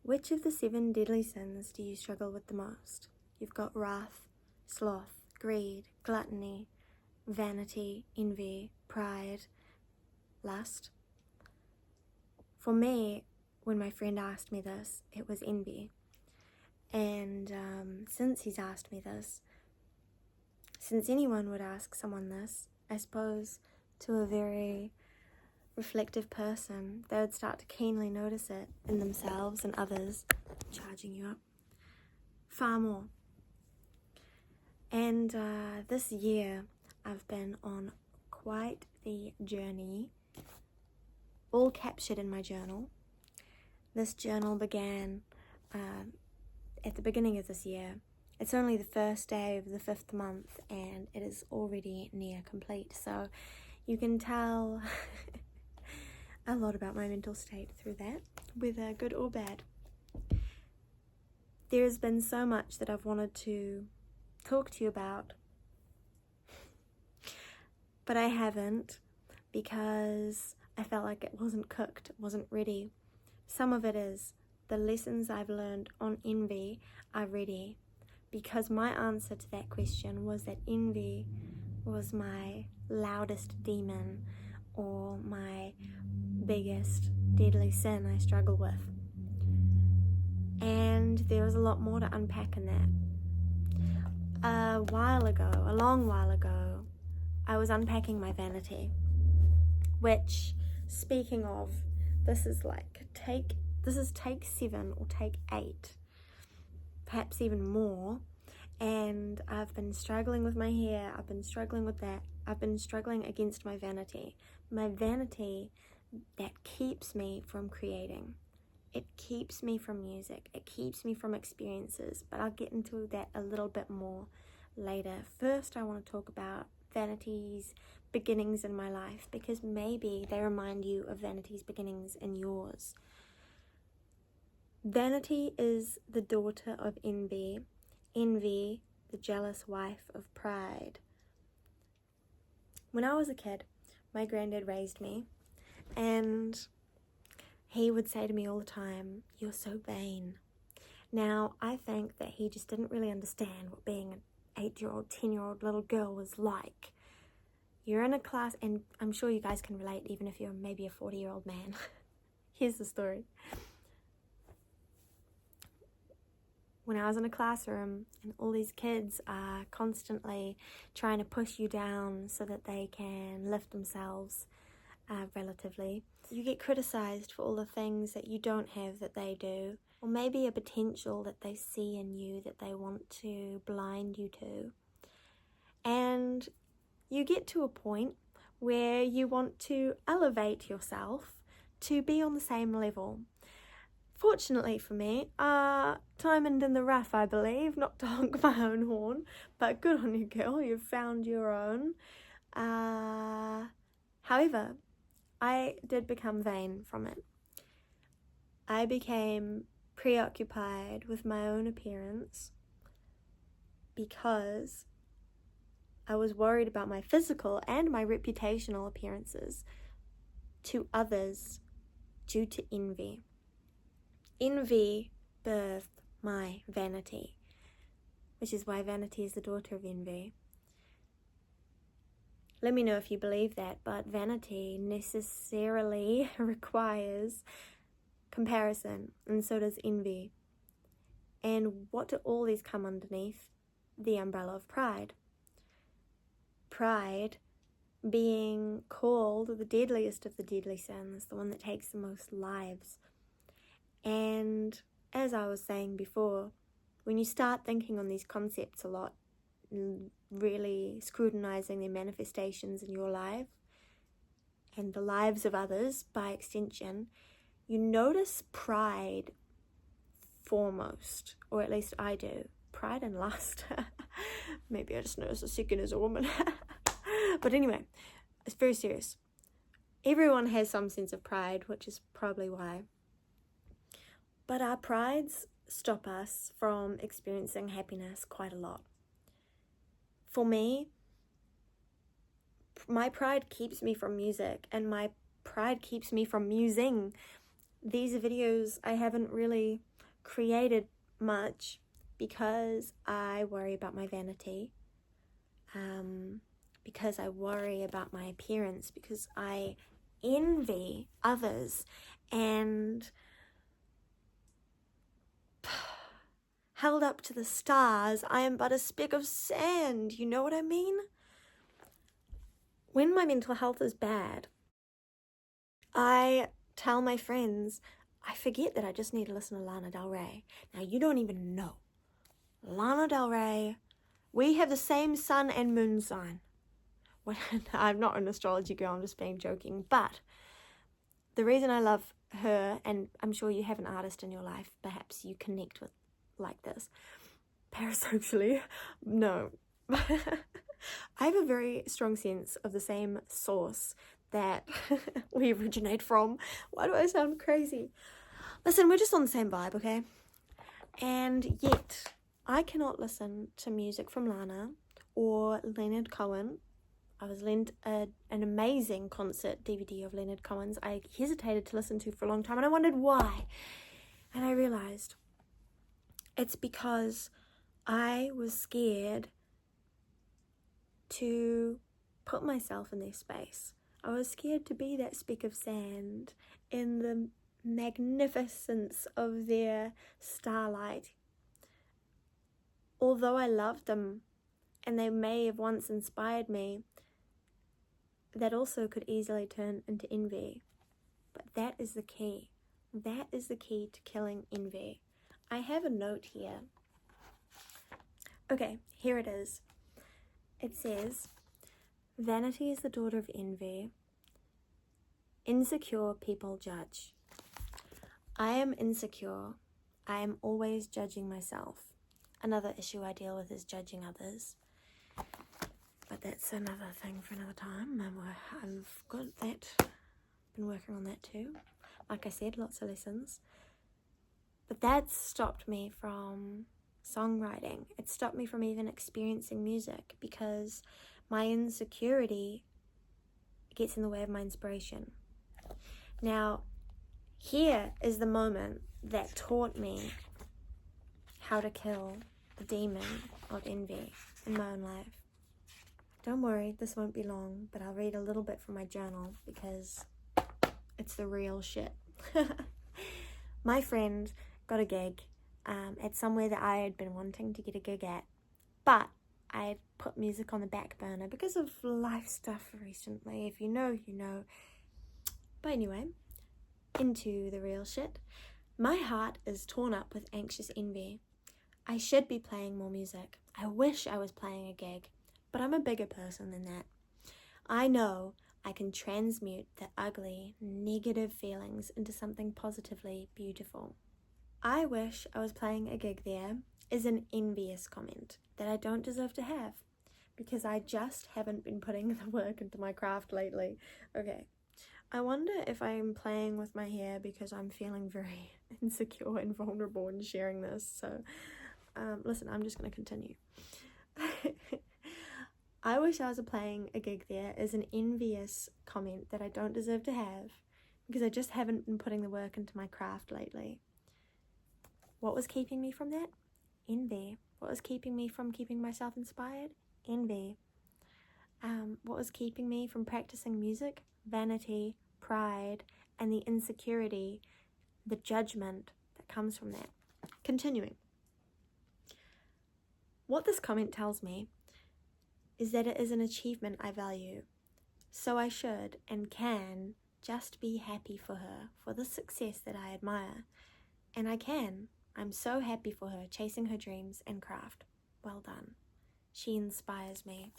Which of the 7 deadly sins do you struggle with the most? You've got wrath, sloth, greed, gluttony, vanity, envy, pride, lust. For me, when my friend asked me this, it was envy. And since he's asked me this, since anyone would ask someone this, I suppose to a very reflective person, they would start to keenly notice it in themselves and others, charging you up far more. And this year I've been on quite the journey, all captured in my journal. This journal began at the beginning of this year. It's only the first day of the 5th month and it is already near complete, so you can tell a lot about my mental state through that, whether good or bad. There has been so much that I've wanted to talk to you about, but I haven't, because I felt like it wasn't cooked, it wasn't ready. Some of it is. The lessons I've learned on envy are ready, because my answer to that question was that envy was my loudest demon, or my biggest deadly sin I struggle with. And there was a lot more to unpack in that. A long while ago, I was unpacking my vanity, which, speaking of, this is take 7 or take 8, perhaps even more. And I've been struggling with my hair, I've been struggling with that, I've been struggling against my vanity that keeps me from creating. It keeps me from music, it keeps me from experiences, but I'll get into that a little bit more later. First, I want to talk about vanity's beginnings in my life, because maybe they remind you of vanity's beginnings in yours. Vanity is the daughter of envy, envy the jealous wife of pride. When I was a kid, my granddad raised me, and he would say to me all the time, "You're so vain." Now, I think that he just didn't really understand what being an 8-year-old, 10-year-old little girl was like. You're in a class, and I'm sure you guys can relate, even if you're maybe a 40-year-old man. Here's the story. When I was in a classroom and all these kids are constantly trying to push you down so that they can lift themselves relatively, you get criticized for all the things that you don't have that they do, or maybe a potential that they see in you that they want to blind you to. And you get to a point where you want to elevate yourself to be on the same level. Fortunately for me, diamond in the rough, I believe, not to honk my own horn, but good on you, girl, you've found your own. However, I did become vain from it. I became preoccupied with my own appearance because I was worried about my physical and my reputational appearances to others due to envy. Envy birthed my vanity, which is why vanity is the daughter of envy. Let me know if you believe that, but vanity necessarily requires comparison, and so does envy. And what do all these come underneath? The umbrella of pride. Pride being called the deadliest of the deadly sins, the one that takes the most lives. And as I was saying before, when you start thinking on these concepts a lot, really scrutinizing their manifestations in your life and the lives of others by extension, you notice pride foremost, or at least I do. Pride and lust. Maybe I just noticed a second as a woman. But anyway, it's very serious. Everyone has some sense of pride, which is probably why. But our prides stop us from experiencing happiness quite a lot. For me, my pride keeps me from music, and my pride keeps me from musing. These videos I haven't really created much because I worry about my vanity, because I worry about my appearance, because I envy others, and held up to the stars, I am but a speck of sand. You know what I mean? When my mental health is bad, I tell my friends, I forget that I just need to listen to Lana Del Rey. Now, you don't even know. Lana Del Rey, we have the same sun and moon sign. Well, I'm not an astrology girl, I'm just being joking. But the reason I love her, and I'm sure you have an artist in your life, perhaps you connect with like this, parasocially, no. I have a very strong sense of the same source that we originate from. Why do I sound crazy? Listen, we're just on the same vibe, okay? And yet, I cannot listen to music from Lana or Leonard Cohen. I was lent an amazing concert DVD of Leonard Cohen's I hesitated to listen to for a long time, and I wondered why. And I realized it's because I was scared to put myself in their space. I was scared to be that speck of sand in the magnificence of their starlight. Although I loved them and they may have once inspired me, that also could easily turn into envy. But that is the key. That is the key to killing envy. I have a note here. Okay, here it is. It says, vanity is the daughter of envy. Insecure people judge. I am insecure. I am always judging myself. Another issue I deal with is judging others. But that's another thing for another time. I've got that. Been working on that too. Like I said, lots of lessons. But that's stopped me from songwriting. It stopped me from even experiencing music because my insecurity gets in the way of my inspiration. Now, here is the moment that taught me how to kill the demon of envy in my own life. Don't worry, this won't be long, but I'll read a little bit from my journal because it's the real shit. My friend got a gig at somewhere that I had been wanting to get a gig at, but I had put music on the back burner because of life stuff recently. If you know, you know. But anyway, into the real shit. My heart is torn up with anxious envy. I should be playing more music. I wish I was playing a gig, but I'm a bigger person than that. I know I can transmute the ugly, negative feelings into something positively beautiful. I wish I was playing a gig there is an envious comment that I don't deserve to have because I just haven't been putting the work into my craft lately. Okay, I wonder if I'm playing with my hair because I'm feeling very insecure and vulnerable in sharing this. So, listen, I'm just going to continue. I wish I was playing a gig there is an envious comment that I don't deserve to have because I just haven't been putting the work into my craft lately. What was keeping me from that? Envy. What was keeping me from keeping myself inspired? Envy. What was keeping me from practicing music? Vanity, pride, and the insecurity, the judgment that comes from that. Continuing. What this comment tells me is that it is an achievement I value. So I should and can just be happy for her, for the success that I admire. And I can. I'm so happy for her, chasing her dreams and craft. Well done. She inspires me.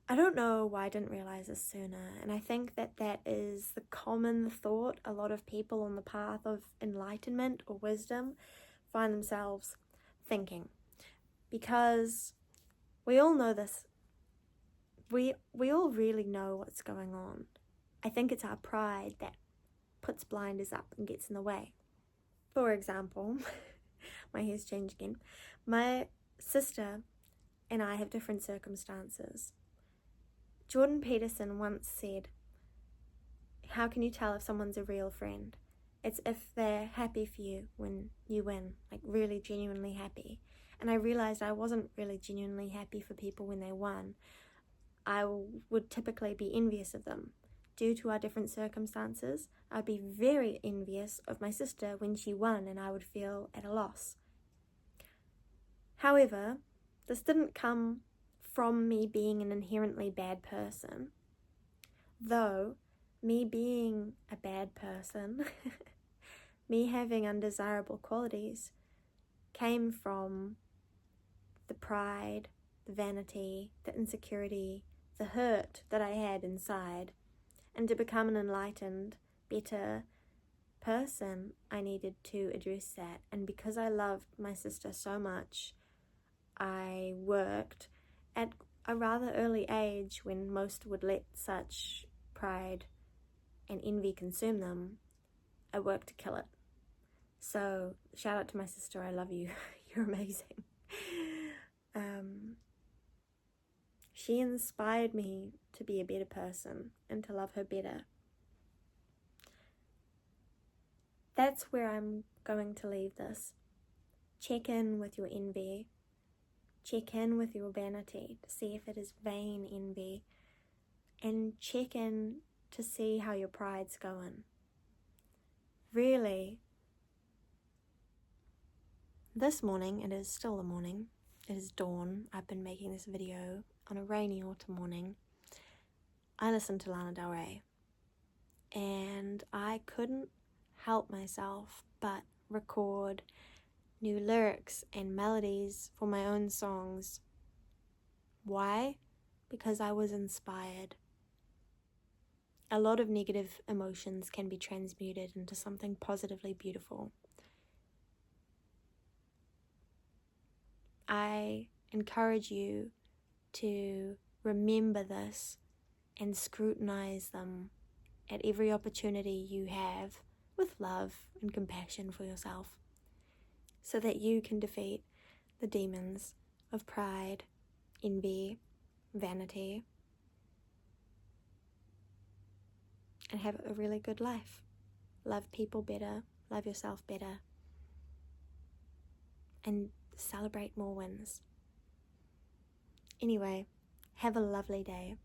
I don't know why I didn't realize this sooner, and I think that that is the common thought a lot of people on the path of enlightenment or wisdom find themselves thinking. Because we all know this. We all really know what's going on. I think it's our pride that puts blinders up and gets in the way. For example, my hair's changed again. My sister and I have different circumstances. Jordan Peterson once said, how can you tell if someone's a real friend? It's if they're happy for you when you win, like really genuinely happy. And I realized I wasn't really genuinely happy for people when they won. I would typically be envious of them. Due to our different circumstances, I'd be very envious of my sister when she won, and I would feel at a loss. However, this didn't come from me being an inherently bad person, though me being a bad person, me having undesirable qualities, came from the pride, the vanity, the insecurity, the hurt that I had inside. And to become an enlightened, better person, I needed to address that. And because I loved my sister so much, I worked at a rather early age, when most would let such pride and envy consume them. I worked to kill it. So shout out to my sister, I love you. You're amazing. She inspired me to be a better person and to love her better. That's where I'm going to leave this. Check in with your envy. Check in with your vanity to see if it is vain envy. And check in to see how your pride's going. Really, this morning, it is still the morning. It is dawn. I've been making this video on a rainy autumn morning. I listened to Lana Del Rey, and I couldn't help myself but record new lyrics and melodies for my own songs. Why? Because I was inspired. A lot of negative emotions can be transmuted into something positively beautiful. I encourage you to remember this and scrutinize them at every opportunity you have, with love and compassion for yourself, so that you can defeat the demons of pride, envy, vanity, and have a really good life. Love people better, love yourself better, and celebrate more wins. Anyway, have a lovely day.